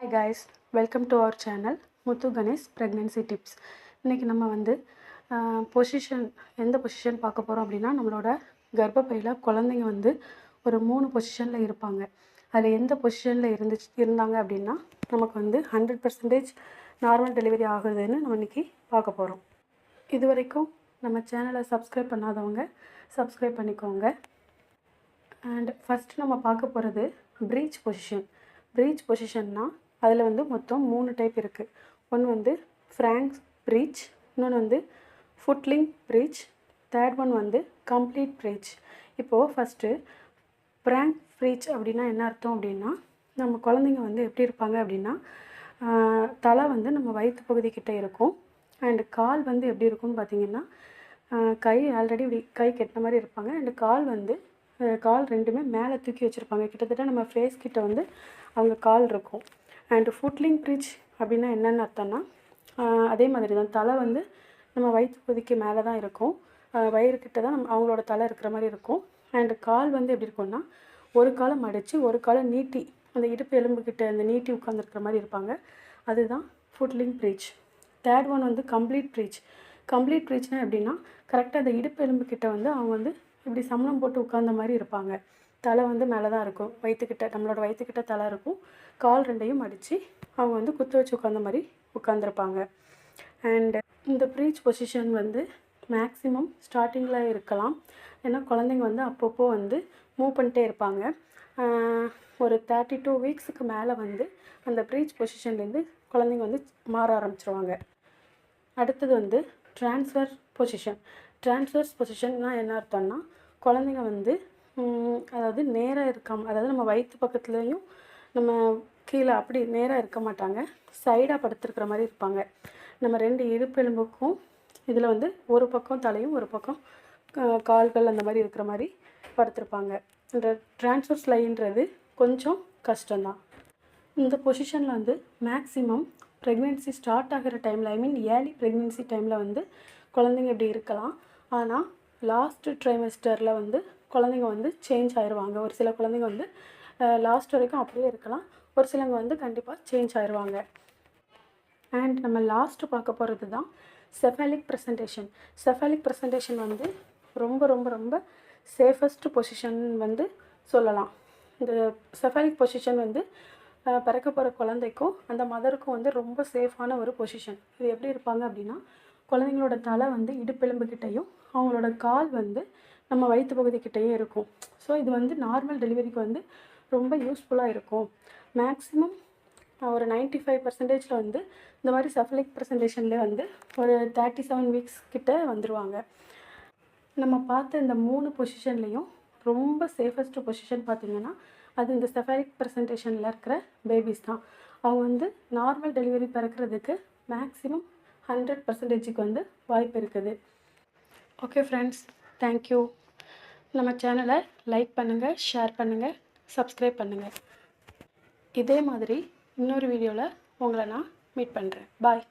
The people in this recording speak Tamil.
Hi guys, welcome to our channel Muthu Ganesh Pregnancy Tips. இன்றைக்கி நம்ம வந்து எந்த பொசிஷன் பார்க்க போகிறோம் அப்படின்னா, நம்மளோட கர்ப்பப்பையில் குழந்தைங்க வந்து ஒரு 3 பொசிஷனில் இருப்பாங்க. அதில் எந்த பொசிஷனில் இருந்தாங்க அப்படின்னா நமக்கு வந்து 100% நார்மல் டெலிவரி ஆகுதுன்னு நம்ம இன்றைக்கி பார்க்க போகிறோம். இது வரைக்கும் நம்ம சேனலை சப்ஸ்கிரைப் பண்ணாதவங்க சப்ஸ்கிரைப் பண்ணிக்கோங்க. அண்ட் ஃபஸ்ட்டு நம்ம பார்க்க போகிறது ப்ரீச் பொசிஷன். ப்ரீச் பொசிஷன்னா அதில் வந்து மொத்தம் 3 டைப் இருக்குது. ஒன்று வந்து ஃப்ராங்க் ப்ரீச், இன்னொன்று வந்து ஃபுட்லிங் ப்ரீச், தேர்ட் ஒன் வந்து கம்ப்ளீட் ப்ரீச். இப்போது ஃபஸ்ட்டு ஃப்ராங்க் ப்ரீச் அப்படின்னா என்ன அர்த்தம் அப்படின்னா, நம்ம குழந்தைங்க வந்து எப்படி இருப்பாங்க அப்படின்னா, தலை வந்து நம்ம வயிற்று பகுதிக்கிட்ட இருக்கும். அண்டு கால் வந்து எப்படி இருக்கும்னு பார்த்திங்கன்னா, கை ஆல்ரெடி இப்படி கை கெட்டின மாதிரி இருப்பாங்க. அண்டு கால் ரெண்டுமே மேலே தூக்கி வச்சுருப்பாங்க. கிட்டத்தட்ட நம்ம ஃபேஸ் கிட்ட வந்து அவங்க கால் இருக்கும். அண்டு ஃபுட்லிங் ப்ரீச் அப்படின்னா என்னென்னு அர்த்தம்னா, அதே மாதிரி தான் தலை வந்து நம்ம வயிற்று பகுதிக்கு மேலே தான் இருக்கும். வயிறுக்கிட்ட தான் அவங்களோட தலை இருக்கிற மாதிரி இருக்கும். அண்டு கால் வந்து எப்படி இருக்கும்னா, ஒரு காலை மடித்து ஒரு காலை நீட்டி அந்த இடுப்பு எலும்புக்கிட்ட அந்த நீட்டி உட்காந்துருக்கிற மாதிரி இருப்பாங்க. அதுதான் ஃபுட்லிங் ப்ரீச். தேர்ட் ஒன் வந்து கம்ப்ளீட் ப்ரீச். கம்ப்ளீட் ப்ரீச்னால் எப்படின்னா, கரெக்டாக அந்த இடுப்பு எலும்புக்கிட்ட வந்து அவங்க வந்து இப்படி சமணம் போட்டு உட்கார்ந்த மாதிரி இருப்பாங்க. தலை வந்து மேலே தான் இருக்கும். நம்மளோட வயிற்றுக்கிட்ட தலை இருக்கும். கால் ரெண்டையும் அடித்து அவங்க வந்து குத்து வச்சு உட்காந்த மாதிரி உட்காந்துருப்பாங்க. அண்டு இந்த ப்ரீச் பொசிஷன் வந்து மேக்ஸிமம் ஸ்டார்டிங்கில் இருக்கலாம். ஏன்னா குழந்தைங்க வந்து அப்பப்போ வந்து மூவ் பண்ணிட்டே இருப்பாங்க. ஒரு 32 வீக்ஸுக்கு மேலே வந்து அந்த ப்ரீச் பொசிஷன்லேருந்து குழந்தைங்க வந்து மாற ஆரம்பிச்சிருவாங்க. அடுத்தது வந்து ட்ரான்ஸ்ஃபர் பொசிஷன். ட்ரான்ஸ்ஃபர்ஸ் பொசிஷன்னா என்ன அர்த்தம்னா, குழந்தைங்க வந்து அதாவது நேராக இருக்காமல், அதாவது நம்ம வயிற்று பக்கத்துலேயும் நம்ம கீழே அப்படி நேராக இருக்க மாட்டாங்க. சைடாக படுத்துருக்கிற மாதிரி இருப்பாங்க. நம்ம 2 இடுப்பு எலும்புக்கும் இதில் வந்து ஒரு பக்கம் தலையும் ஒரு பக்கம் கால்கள் அந்த மாதிரி இருக்கிற மாதிரி படுத்திருப்பாங்க. இந்த ட்ரான்ஸ்ஃபர்ஸ் லைன்றது கொஞ்சம் கஷ்டம்தான். இந்த பொசிஷனில் வந்து மேக்ஸிமம் ப்ரெக்னென்சி ஸ்டார்ட் ஆகிற டைமில், ஏர்லி ப்ரெக்னென்சி டைமில் வந்து குழந்தைங்க இப்படி இருக்கலாம். ஆனால் லாஸ்ட்டு ட்ரைமெஸ்டரில் வந்து குழந்தைங்க வந்து சேஞ்ச் ஆயிடுவாங்க. ஒரு சில குழந்தைங்க வந்து லாஸ்ட் வரைக்கும் அப்படியே இருக்கலாம். ஒரு சிலவங்க வந்து கண்டிப்பாக சேஞ்ச் ஆயிடுவாங்க. அண்ட் நம்ம லாஸ்ட்டு பார்க்க போகிறது தான் செஃபாலிக் ப்ரெசன்டேஷன். செஃபாலிக் ப்ரெசன்டேஷன் வந்து ரொம்ப ரொம்ப ரொம்ப சேஃபஸ்ட்டு பொசிஷன் வந்து சொல்லலாம். இந்த செஃபாலிக் பொசிஷன் வந்து பிறக்க போகிற குழந்தைக்கும் அந்த மதருக்கும் வந்து ரொம்ப சேஃபான ஒரு பொசிஷன். இது எப்படி இருப்பாங்க அப்படின்னா, குழந்தைங்களோட தலை வந்து இடுப்பெலும்புக்கிட்டையும் அவங்களோட கால் வந்து நம்ம வயிற்று பகுதிக்கிட்டையும் இருக்கும். ஸோ இது வந்து நார்மல் டெலிவரிக்கு வந்து ரொம்ப யூஸ்ஃபுல்லாக இருக்கும். மேக்ஸிமம் ஒரு 95% வந்து இந்த மாதிரி செஃபாலிக் ப்ரெசன்டேஷனில் வந்து ஒரு 37 வீக்ஸ் கிட்ட வந்துடுவாங்க. நம்ம பார்த்த இந்த 3 பொசிஷன்லேயும் ரொம்ப சேஃபஸ்ட்டு பொசிஷன் பார்த்திங்கன்னா, அது இந்த செஃபாலிக் ப்ரெசன்டேஷனில் இருக்கிற பேபிஸ் தான். அவங்க வந்து நார்மல் டெலிவரி பிறக்கிறதுக்கு மேக்ஸிமம் 100%க்கு வந்து வாய்ப்பு இருக்குது. Okay friends, thank you. நம்ம சேனலை லைக் பண்ணுங்கள், ஷேர் பண்ணுங்கள், சப்ஸ்கிரைப் பண்ணுங்கள். இதே மாதிரி இன்னொரு வீடியோவில் உங்களை நான் மீட் பண்ணுறேன். பாய்.